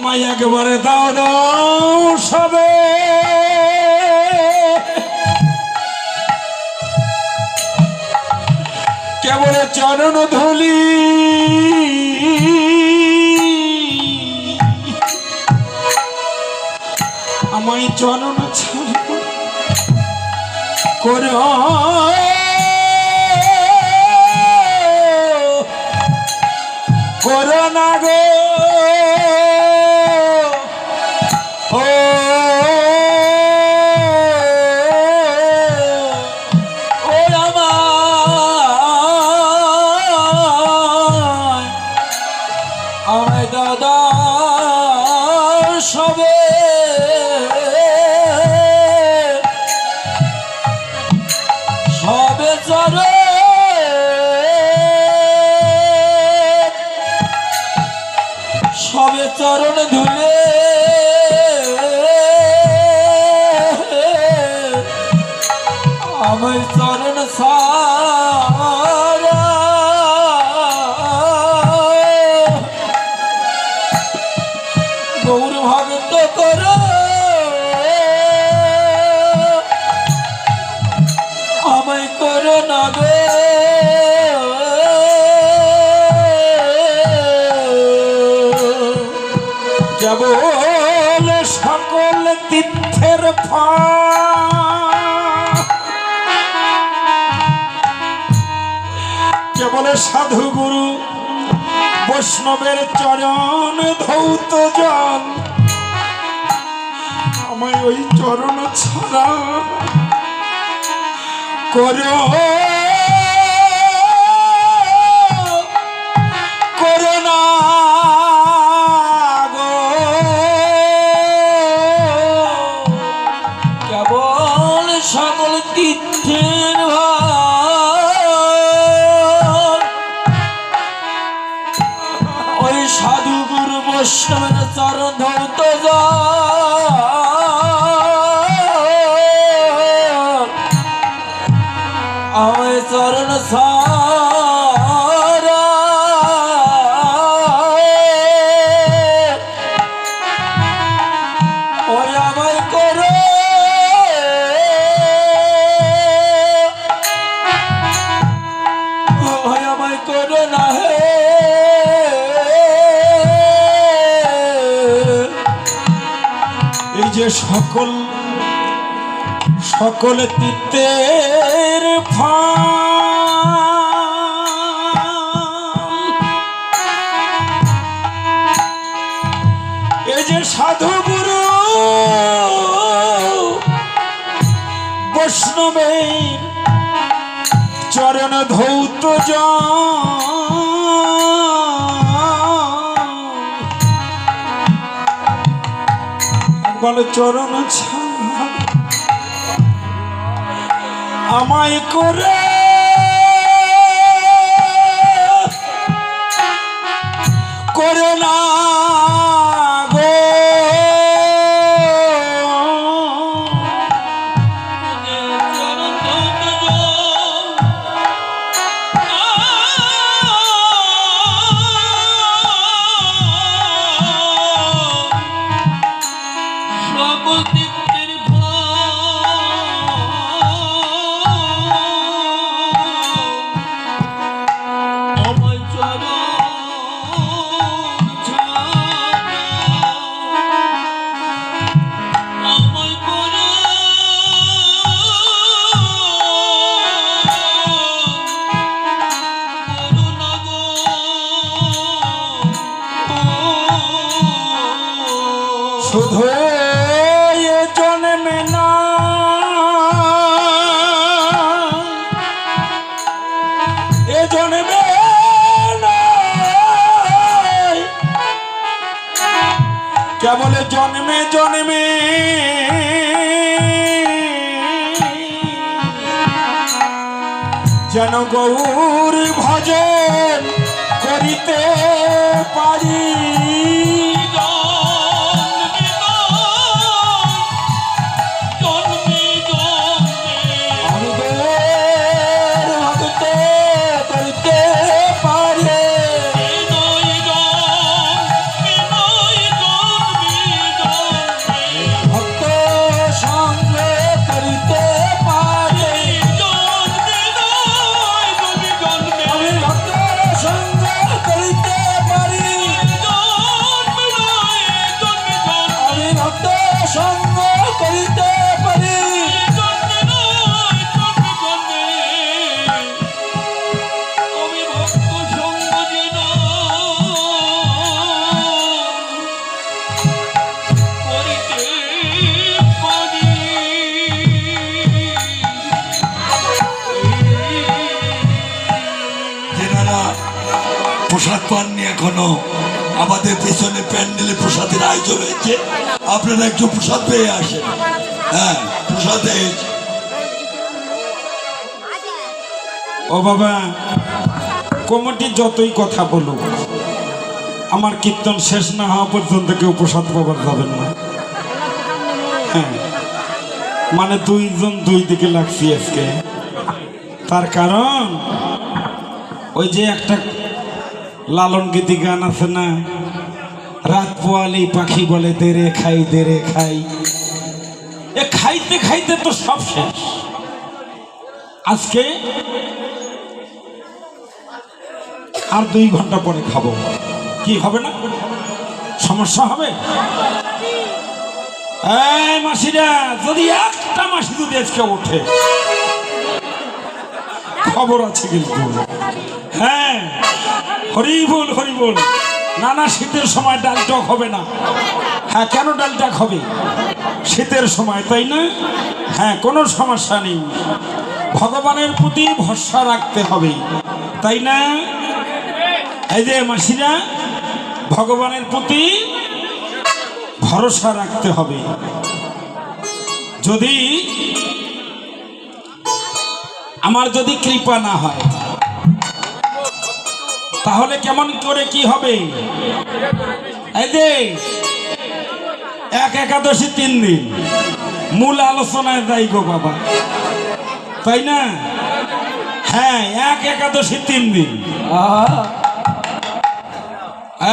আমায় একবারে দাও দাও সবে কেবল চরণ ধুলি আমায় চরণ ছাড় করো না গো আমায় দাদা সবে সবে চরে সবে চরণ ধুলে আমায় চরণ সারা গৌর ভক্ত করো আমায় করো না গো কেবল সকল তীর্থের কেবল সাধু গুরু বৈষ্ণবের চরণ ধৌত জল আমায় ওই চরণ ছাড়া করো না গো কেবল সকল তীর্থের ওই সাধু গুরু বৈষ্ণবের চরণ ধৌত আমায় চরণ সারা ওই আমায় করো ওই আমায় করো না হে এই যে সকল তীর্থের এই যে সাধু গুরু বৈষ্ণবের চরণ ধৌত বলে চরণ আমায় করে না গো শুধু এ জন্মে না এ জন্মে কেবল জন্মে জন্মে যেন গৌর ভজন করিতে পারি প্রসাদ পাননি এখনো? আমাদের পেছনে প্যান্ডেলে প্রসাদের আয়োজন হয়েছে, আপনারা একটু প্রসাদ পেয়ে আসেন। হ্যাঁ, প্রসাদে ও বাবা, কমিটি যতই কথা বলুক, আমার কীর্তন শেষ না হওয়া পর্যন্ত কেউ প্রসাদ পাবার যাবেন না। হ্যাঁ, মানে দুইজন দুই দিকে লাগছি আজকে। তার কারণ ওই যে একটা লালন গীতি গান আছে না, রাত পোয়ালি পাখি বলে দেরে খাই দেরে খাই। এ খাইতে খাইতে তো সব শেষ। আজকে আর 2 ঘন্টা পরে খাবো, কি হবে না? সমস্যা হবে? এই মাসিরা, যদি একটা মাসি যদি আজকে ওঠে, খবর আছে কিন্তু। হ্যাঁ, হরি বল হরি বল। না না, শীতের সময় ডাল টক হবে না। হ্যাঁ, কেন ডাল টক হবে? শীতের সময়, তাই না? হ্যাঁ, কোনো সমস্যা নেই। ভগবানের প্রতি ভরসা রাখতে হবে, তাই না? এই যে মাসিরা, ভগবানের প্রতি ভরসা রাখতে হবে। যদি আমার যদি কৃপা না হয়, তাহলে কেমন করে কি হবে? এই যে এক একাদশী 3 দিন মূল আলোচনায় যাই গো বাবা, তাই না? হ্যাঁ, এক একাদশী 3 দিন।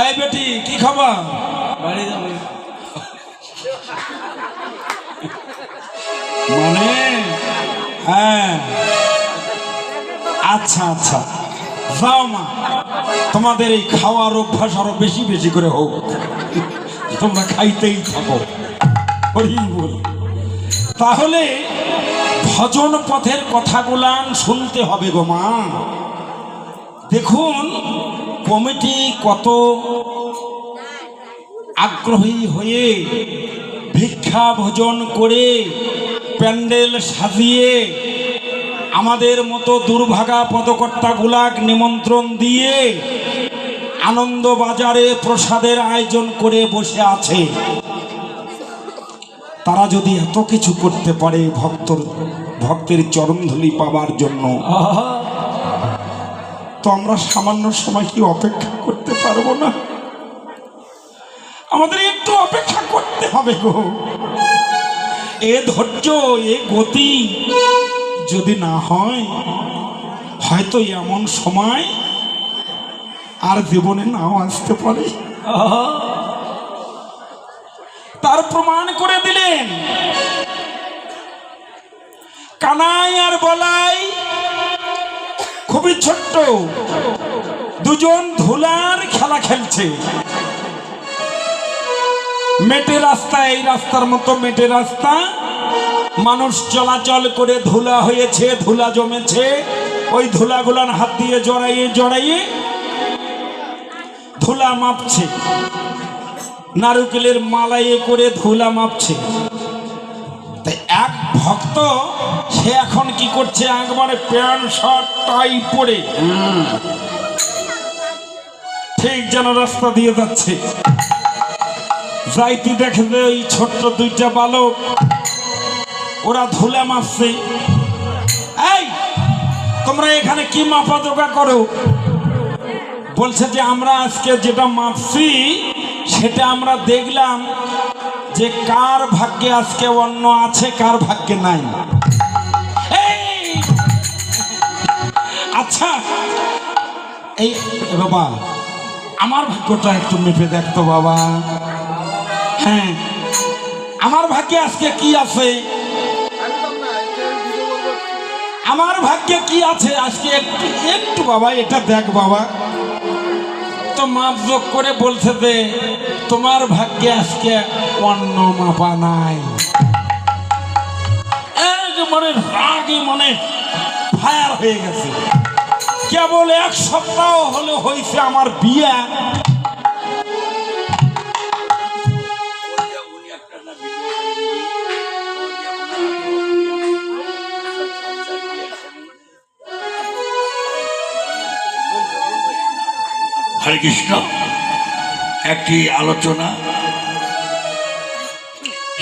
এই বেটি, কি খবর? মানে হ্যাঁ, আচ্ছা আচ্ছা, যাও মা, তোমাদের এই খাওয়ার অভ্যাস আরো বেশি বেশি করে হোক, তোমরা খাইতেই থাকো। হরি বল। তাহলে ভজন পথের কথাগুলান শুনতে হবে গো মা। দেখুন কমিটি কত আগ্রহী হয়ে ভিক্ষা ভোজন করে প্যান্ডেল সাজিয়ে আমাদের মতো দুর্ভাগা পদকর্তাগুলাক নিমন্ত্রণ দিয়ে আনন্দ বাজারে প্রসাদের আয়োজন করে বসে আছে। তারা যদি এত কিছু করতে পারে ভক্তের চরণধুলি পাবার জন্য, তো আমরা সামান্য সময় কি অপেক্ষা করতে পারবো না? আমাদের একটু অপেক্ষা করতে হবে গো। এ ধৈর্য, এ গতি যদি না হয়, হয়তো এমন সময় আর জীবনে নাও আসতে পারে। তার প্রমাণ করে দিলেন কানাই আর বলাই। খুবই ছোট্ট দুজন ধুলার খেলা খেলছে। মেটে রাস্তা, এই রাস্তার মতো মেটে রাস্তা, মানুষ চলাচল করে ধুলা হয়েছে, ধুলা জমেছে। ওই ধুলাগুলান হাত দিয়ে জড়াইয়ে জড়াইয়ে ধুলা মাপছে, নারকেলের মালাইয়ে করে ধুলা মাপছে। তাই এক ভক্ত সে এখন কি করছে, একবারে প্যান্ট শার্ট টাই পরে ঠিক যেন রাস্তা দিয়ে যাচ্ছে। যাইতে দেখে যে ওই ছোট্ট 2টা বালক, ওরা ধুলা মাপছে। এই তোমরা এখানে কি মাপা জোগা করো? বলছে যে আমরা আজকে যেটা মাপছি সেটা আমরা দেখলাম যে কার ভাগ্যে আজকে অন্ন আছে, কার ভাগ্যে নাই। আচ্ছা এই বাবা, আমার ভাগ্যটা একটু মেপে দেখতো বাবা। হ্যাঁ, আমার ভাগ্যে আজকে কি আছে, আমার ভাগ্যে কি আছে আজকে একটু একটু বাবা এটা দেখ বাবা। তো মাপ যোগ করে বলছে যে তোমার ভাগ্যে আজকে অন্ন মাপা নাই। মনে রাগে মনে ফায়ার হয়ে গেছে। কেবল 1 সপ্তাহ হলে হয়েছে আমার বিয়ে, কৃষ্ণ। একটি আলোচনা,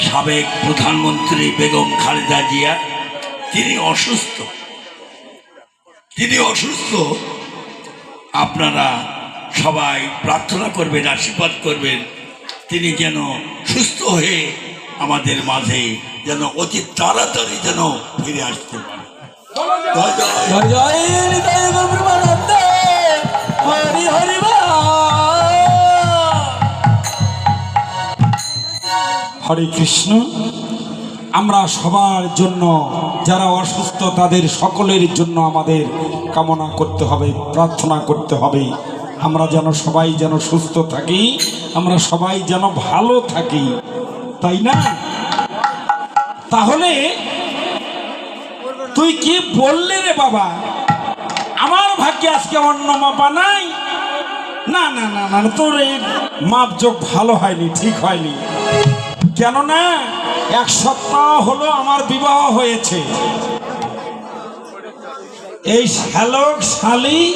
সাবেক প্রধানমন্ত্রী বেগম খালেদা জিয়া তিনি অসুস্থ। আপনারা সবাই প্রার্থনা করবেন, আশীর্বাদ করবেন, তিনি যেন সুস্থ হয়ে আমাদের মাঝে যেন অতি তাড়াতাড়ি যেন ফিরে আসতে পারে। জয় জয়। হরে কৃষ্ণ। আমরা সবার জন্য, যারা অসুস্থ তাদের সকলের জন্য আমাদের কামনা করতে হবে, প্রার্থনা করতে হবে। আমরা যেন সবাই যেন সুস্থ থাকি, আমরা সবাই যেন ভালো থাকি, তাই না? তাহলে তুই কি বললি রে বাবা, আমার ভাগ্যে আজকে অন্ন মাপা নাই? না না না না, তোর এই মাপযোগ ভালো হয়নি, ঠিক হয়নি। কেননা 1 সপ্তাহ হলো আমার বিবাহ হয়েছে। এই শ্যালক শালি